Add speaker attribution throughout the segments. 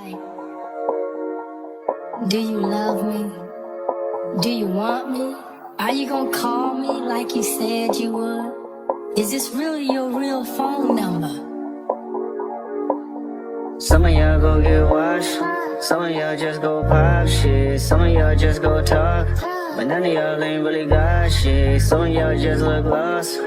Speaker 1: like, do you love me? Do you want me? Are you gonna call me like you said you would? Is this really your real phone number?
Speaker 2: Some of y'all go get washed, some of y'all just go pop shit, some of y'all just go talk, but none of y'all ain't really got shit, some of y'all just look lost.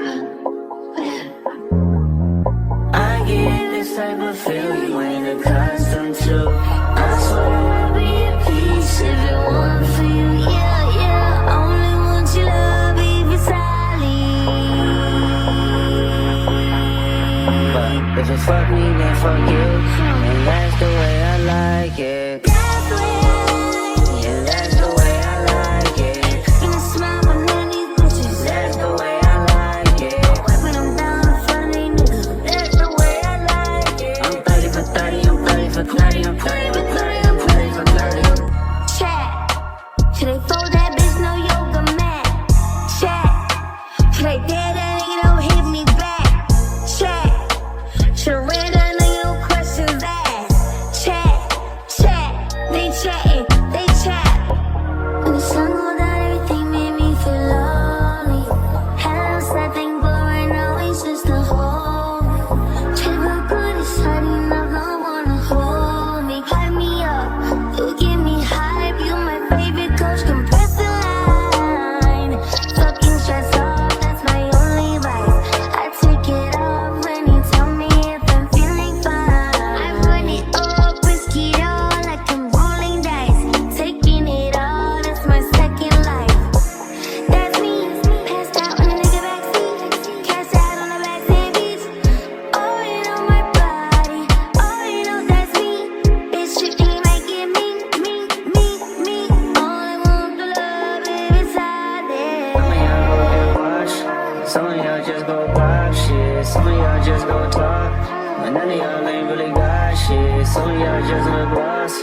Speaker 2: I get this type of feel you ain't accustomed to. I swear I'll be at peace if it weren't for you, yeah, yeah. Only want your love if it's but if you fuck me, then fuck you, and that's the way I like it. That's the way I like it. Yeah, that's the way I like it. Gonna smile with none of these bitches. That's the way I like it. Wiping them down in front of these niggas. That's the way I like it. I'm 30 for 30, I'm 30 for 30, I'm 30 for 30, I'm 30 for 30.
Speaker 3: Chat. Should they fold that bitch? No yoga mat. Chat. Should they dare that nigga? Don't hit me back. Chat. Should ran that nigga? No questions asked. Chat. They chatting. They chat. When the sun go down, everything made me feel lonely. Had that thing blowing out, it's just a hole. Try to feel good, it's hard enough, no wanna hold me. Hype me up, you give me hype. You my favorite coach, compress the line. Fucking stress off, that's my only vice. I take it off when you tell me if I'm feeling fine. I run it up, risk it all like I'm rolling dice. Taking it all, that's my second life. That's me, passed out on a nigga backseat. Cash out on the backseat beach. Oh, you know my body, oh, you know that's me. Bitch, you think you might get me. All I want the love, baby, inside
Speaker 2: Some of y'all go get washed, some of y'all just go pop shit, some of y'all just go talk, but none of y'all ain't really got shit, some of y'all just look lost.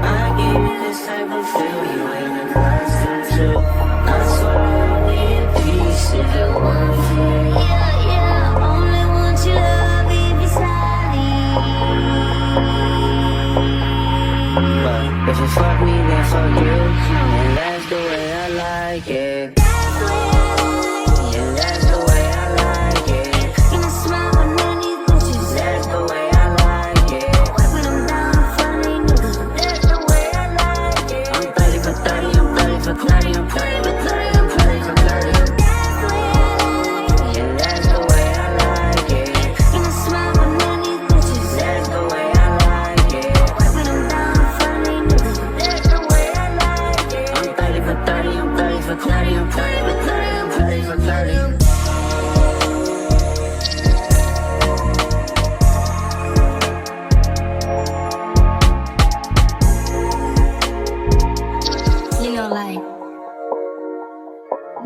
Speaker 2: I give you this type of feel you ain't accustomed to. I swear I'll be at peace if it weren't for you.
Speaker 3: Yeah, yeah, only want your love if it's
Speaker 2: But if you fuck me, then fuck you, and that's the way I like it.
Speaker 3: That's the way I like it.
Speaker 2: Yeah, that's the way I like it.
Speaker 3: Gonna smile with none of these bitches.
Speaker 2: That's the way I like it.
Speaker 3: Wiping them down in front of these niggas.
Speaker 2: That's the way I like it. I'm 30 for 30, I'm 30 for 30, I'm 30 for 30, I'm 30 for 30.
Speaker 3: That's the way I like it.
Speaker 2: Yeah, that's the way I like it.
Speaker 3: Gonna smile with none of these bitches.
Speaker 2: That's the way I like it.
Speaker 3: Wiping them down in front of these niggas.
Speaker 2: That's the way I like it. I'm 30 for 30, I'm 30 for 30, I'm 30 for 30, I'm 30 for 30.
Speaker 1: You know, like,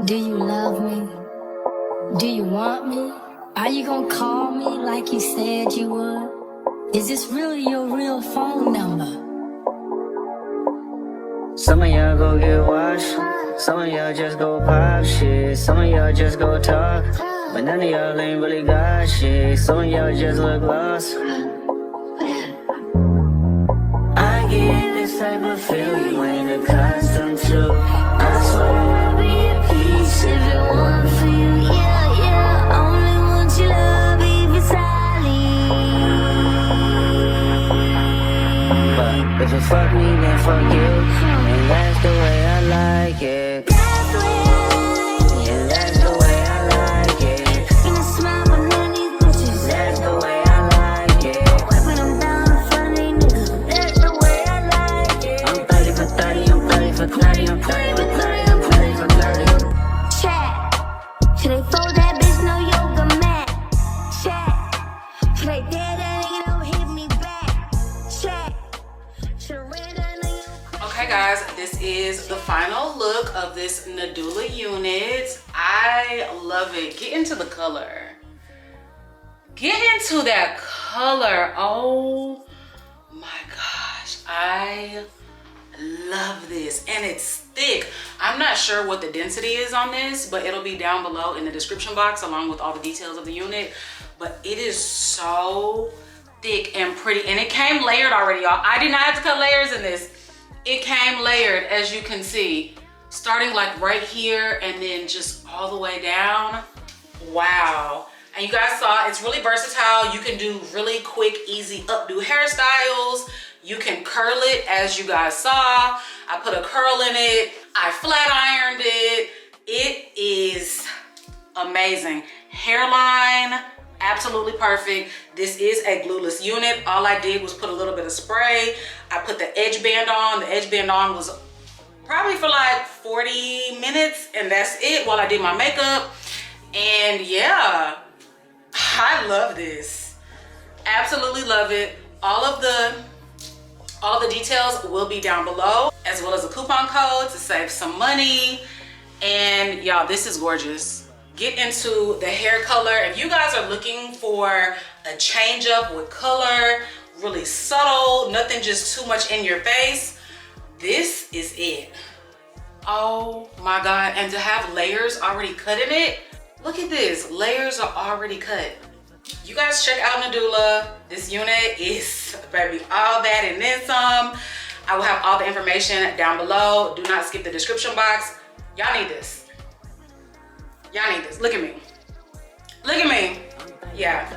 Speaker 1: do you love me? Do you want me? Are you gonna call me like you said you would? Is this really your real phone number?
Speaker 2: Some of y'all go get washed, some of y'all just go pop shit, some of y'all just go talk, but none of y'all ain't really got shit, some of y'all just look lost. I get this type of feel you ain't accustomed to. I swear I'll be at peace if it weren't for you, yeah, yeah.
Speaker 3: Only want your love if it's
Speaker 2: But if you fuck me, then fuck you, and that's the way I like it.
Speaker 3: That's the way I like it.
Speaker 2: Yeah, that's the way I like it.
Speaker 3: Gonna smile with none of these bitches.
Speaker 2: That's the way I like it.
Speaker 3: Wiping them down in front of these niggas.
Speaker 2: That's the way I like it. I'm 30 for 30, I'm 30 for 30, I'm 30 for 30, I'm 30 for 30.
Speaker 3: Chat. Should they fold that bitch? No yoga mat. Chat. Should they dare that nigga? Don't hit me back. Chat. Should ran that nigga?
Speaker 4: Okay guys, this is the final look of this Nadula unit. I love it. Get into the color. Get into that color. Oh my gosh, I love this, and it's thick. I'm not sure what the density is on this, but it'll be down below in the description box along with all the details of the unit. But it is so thick and pretty, and it came layered already, y'all. I did not have to cut layers in this. It came layered, as you can see, starting like right here and then just all the way down. Wow. And you guys saw it's really versatile. You can do really quick, easy updo hairstyles. You can curl it, as you guys saw. I put a curl in it. I flat ironed it. It is amazing. Hairline, absolutely perfect. This is a glueless unit. All I did was put a little bit of spray. I put the edge band on. The edge band on was probably for like 40 minutes, and that's it while I did my makeup. And yeah, I love this. Absolutely love it. All the details will be down below, as well as a coupon code to save some money. And y'all, this is gorgeous. Get into the hair color. If you guys are looking for a change up with color, really subtle, nothing just too much in your face, this is it. Oh my God. And to have layers already cut in it, look at this, layers are already cut. You guys check out Nadula. This unit is, baby, all that and then some. I will have all the information down below. Do not skip the description box. Y'all need this. Y'all need this. Look at me. Look at me. Yeah.